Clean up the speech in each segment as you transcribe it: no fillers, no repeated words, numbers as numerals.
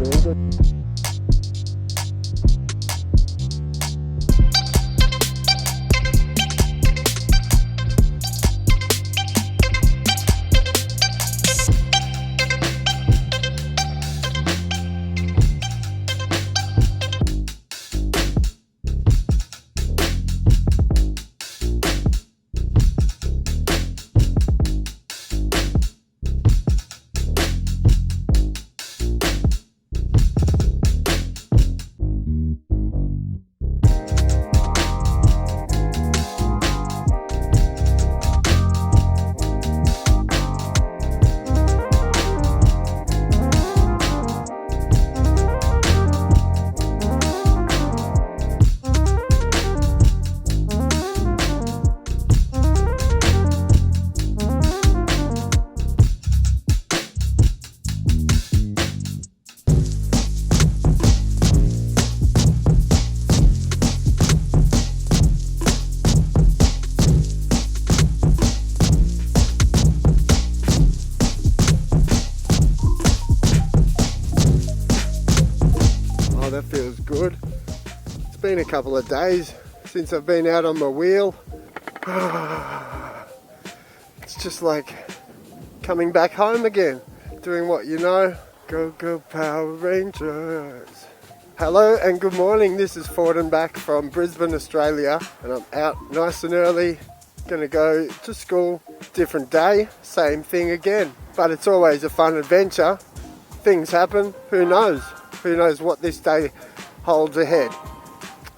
doing good. That feels good. It's been a couple of days since I've been out on my wheel. It's just like coming back home again, doing what you know. Go, go Power Rangers. Hello and good morning. This is Backe from Brisbane, Australia, and I'm out nice and early. Gonna go to school. Different day, same thing again. But it's always a fun adventure. Things happen, who knows? Who knows what this day holds ahead?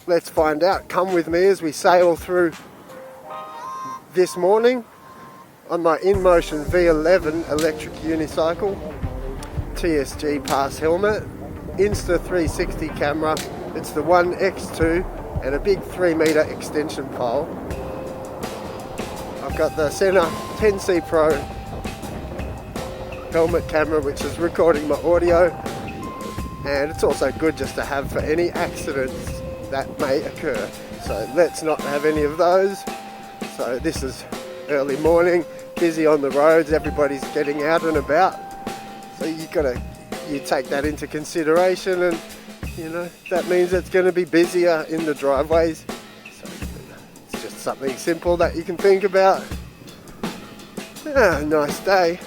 Let's find out. Come with me as we sail through this morning on my INMOTION V11 electric unicycle, TSG pass helmet, Insta360 camera. It's the 1X2 and a big 3-meter extension pole. I've got the Sena 10C Pro helmet camera, which is recording my audio. And it's also good just to have for any accidents that may occur. So let's not have any of those. So this is early morning, busy on the roads, everybody's getting out and about. So you take that into consideration, and you know that means it's going to be busier in the driveways. So it's just something simple that you can think about. Nice day.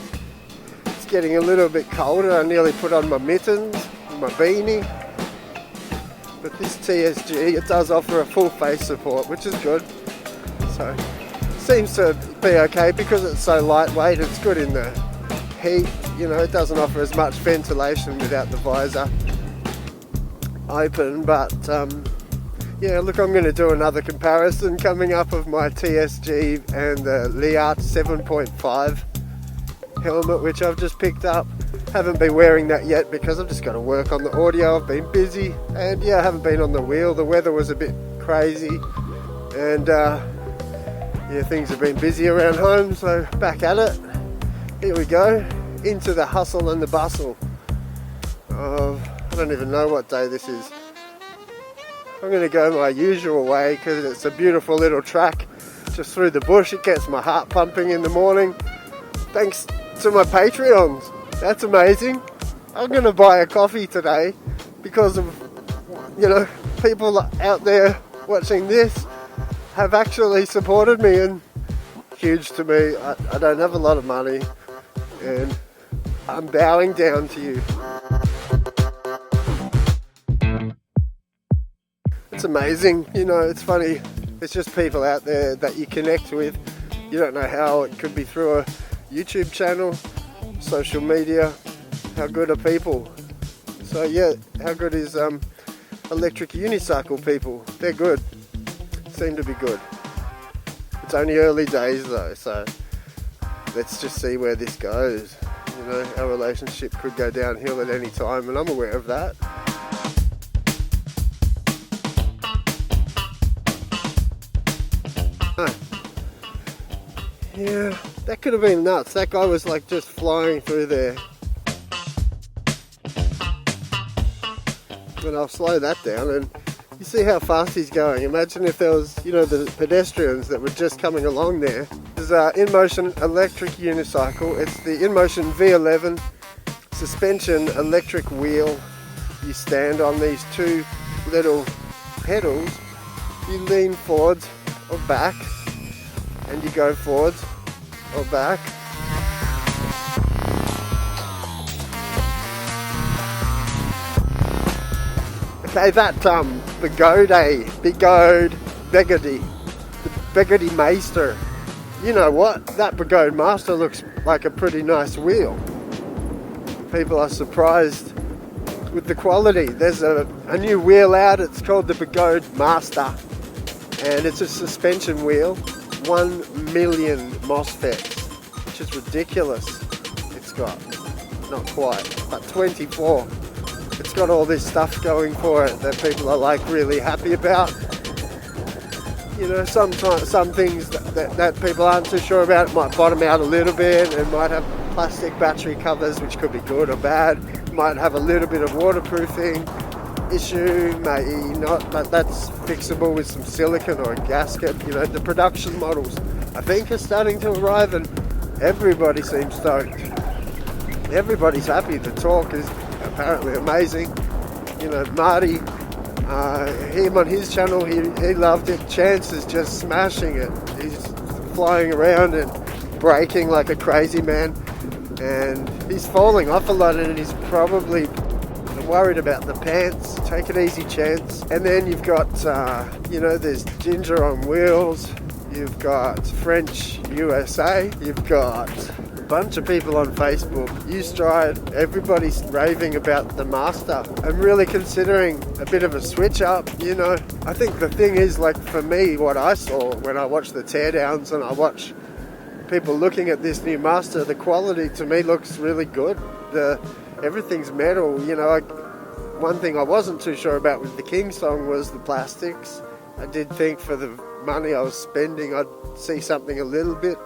It's getting a little bit colder. I nearly put on my mittens, my beanie, but this TSG, it does offer a full face support, which is good. So seems to be okay because it's so lightweight. It's good in the heat, you know. It doesn't offer as much ventilation without the visor open, but yeah, look, I'm going to do another comparison coming up of my TSG and the Liart 7.5 helmet, which I've just picked up. Haven't been wearing that yet because I've just got to work on the audio. I've been busy, and yeah, I haven't been on the wheel. The weather was a bit crazy, and yeah, things have been busy around home, so back at it. Here we go, into the hustle and the bustle of, I don't even know what day this is. I'm going to go my usual way because it's a beautiful little track just through the bush. It gets my heart pumping in the morning. Thanks to my Patreons. That's amazing. I'm going to buy a coffee today because of, you know, people out there watching this have actually supported me, and huge to me. I don't have a lot of money, and I'm bowing down to you. It's amazing, you know, it's funny. It's just people out there that you connect with. You don't know how. It could be through a YouTube channel, social media. How good are people? So yeah, how good is electric unicycle people? They're good. Seem to be good. It's only early days though, so let's just see where this goes. You know, our relationship could go downhill at any time, and I'm aware of that. Yeah, that could have been nuts. That guy was like just flying through there. But I'll slow that down, and you see how fast he's going. Imagine if there was, you know, the pedestrians that were just coming along there. This is an INMOTION electric unicycle. It's the INMOTION V11 suspension electric wheel you stand on these two little pedals, you lean forwards or back, and you go forwards or back. Okay, that BEGODE Master. You know what? That BEGODE Master looks like a pretty nice wheel. People are surprised with the quality. There's a new wheel out, it's called the BEGODE Master, and it's a suspension wheel, 1 million MOSFETs, which is ridiculous. It's got, not quite, but 24. It's got all this stuff going for it that people are like really happy about. You know, sometimes some things that people aren't too sure about, it might bottom out a little bit, it might have plastic battery covers, which could be good or bad. It might have a little bit of waterproofing issue, maybe not, but that's fixable with some silicone or a gasket. You know, the production models, I think, are starting to arrive, and everybody seems stoked. Everybody's happy. The talk is apparently amazing. You know, Marty, him on his channel, he loved it. Chance is just smashing it. He's flying around and braking like a crazy man, and he's falling off a lot, and he's probably worried about the pants. Take it easy, Chance. And then you've got, you know, there's Ginger on wheels, you've got FrenchUsa, you've got a bunch of people on Facebook, Joyride, everybody's raving about the Master. I'm really considering a bit of a switch up, you know. I think the thing is, like, for me, what I saw when I watched the teardowns and I watch people looking at this new Master, the quality to me looks really good. Everything's metal, you know. One thing I wasn't too sure about with the KINGSONG was the plastics. I did think for the money I was spending, I'd see something a little bit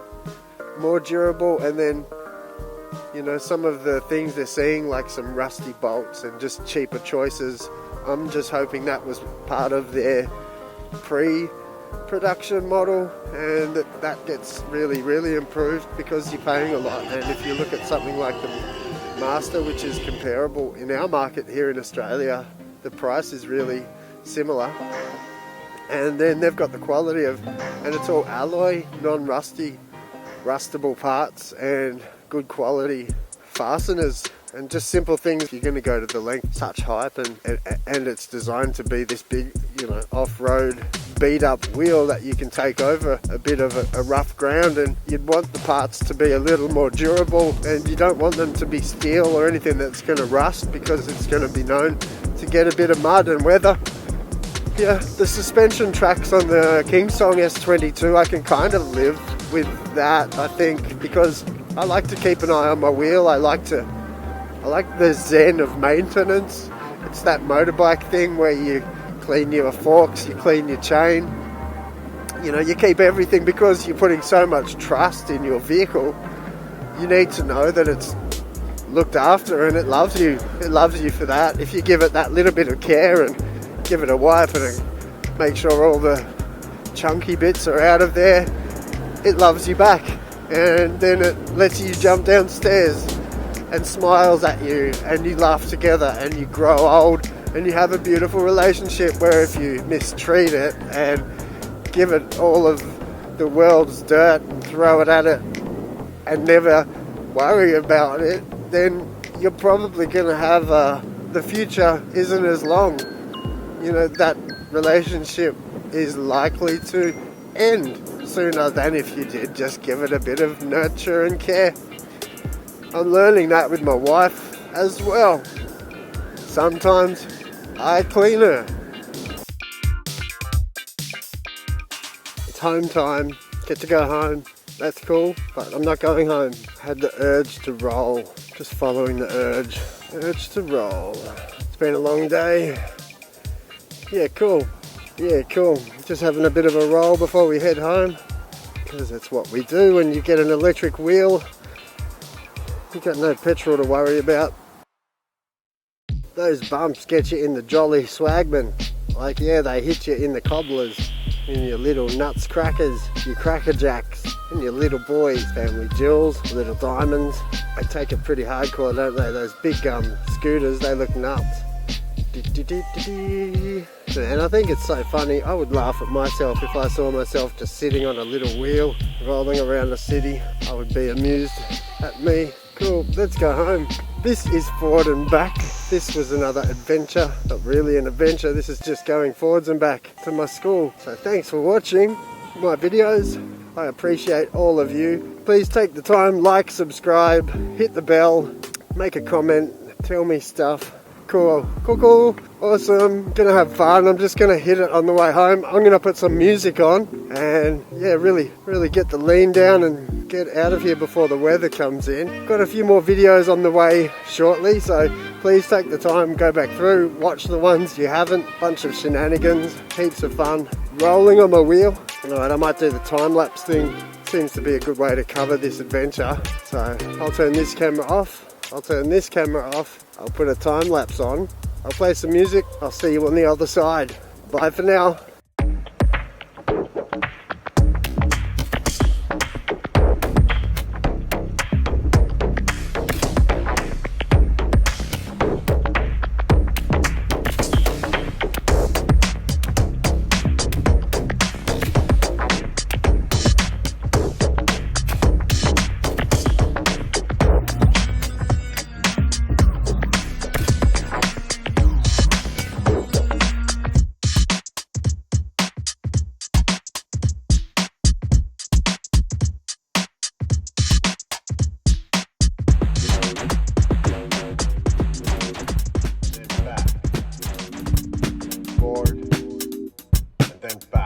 more durable, and then, you know, some of the things they're seeing, like some rusty bolts and just cheaper choices, I'm just hoping that was part of their pre-production model, and that gets really, really improved, because you're paying a lot. And if you look at something like the Master, which is comparable in our market here in Australia, the price is really similar, and then they've got the quality of, and it's all alloy, non-rusty, rustable parts, and good quality fasteners, and just simple things. You're going to go to the length, such hype, and it's designed to be this big, you know, off-road beat up wheel that you can take over a bit of a rough ground, and you'd want the parts to be a little more durable, and you don't want them to be steel or anything that's going to rust, because it's going to be known to get a bit of mud and weather. Yeah, the suspension tracks on the KINGSONG S22, I can kind of live with that, I think, because I like to keep an eye on my wheel. I like the zen of maintenance. It's that motorbike thing where you clean your forks, you clean your chain, you know, you keep everything, because you're putting so much trust in your vehicle. You need to know that it's looked after, and it loves you. It loves you for that. If you give it that little bit of care and give it a wipe and make sure all the chunky bits are out of there, it loves you back, and then it lets you jump downstairs and smiles at you, and you laugh together, and you grow old, and you have a beautiful relationship, where if you mistreat it and give it all of the world's dirt and throw it at it and never worry about it, then you're probably going to have the future isn't as long. You know, that relationship is likely to end sooner than if you did just give it a bit of nurture and care. I'm learning that with my wife as well. Sometimes I clean her. It's home time. Get to go home. That's cool, but I'm not going home. Had the urge to roll. Just following the urge. Urge to roll. It's been a long day. Yeah, cool. Yeah, cool. Just having a bit of a roll before we head home, because that's what we do when you get an electric wheel. You've got no petrol to worry about. Those bumps get you in the jolly swagman. Like, yeah, they hit you in the cobblers, in your little nuts crackers, your cracker jacks, and your little boys, family jewels, little diamonds. They take it pretty hardcore, don't they? Those big scooters, they look nuts. And I think it's so funny. I would laugh at myself if I saw myself just sitting on a little wheel rolling around the city. I would be amused at me. Cool, let's go home. This is forward and back. This was another adventure, not really an adventure. This is just going forwards and back to my school. So thanks for watching my videos. I appreciate all of you. Please take the time, like, subscribe, hit the bell, make a comment, tell me stuff. Cool, awesome, gonna have fun. I'm just gonna hit it on the way home. I'm gonna put some music on and yeah, really get the lean down and get out of here before the weather comes in. Got a few more videos on the way shortly, so please take the time, go back through, watch the ones you haven't. Bunch of shenanigans, heaps of fun, rolling on my wheel. Alright, I might do the time-lapse thing. Seems to be a good way to cover this adventure. So I'll turn this camera off. I'll turn this camera off. I'll put a time lapse on. I'll play some music. I'll see you on the other side. Bye for now. Forward and then back.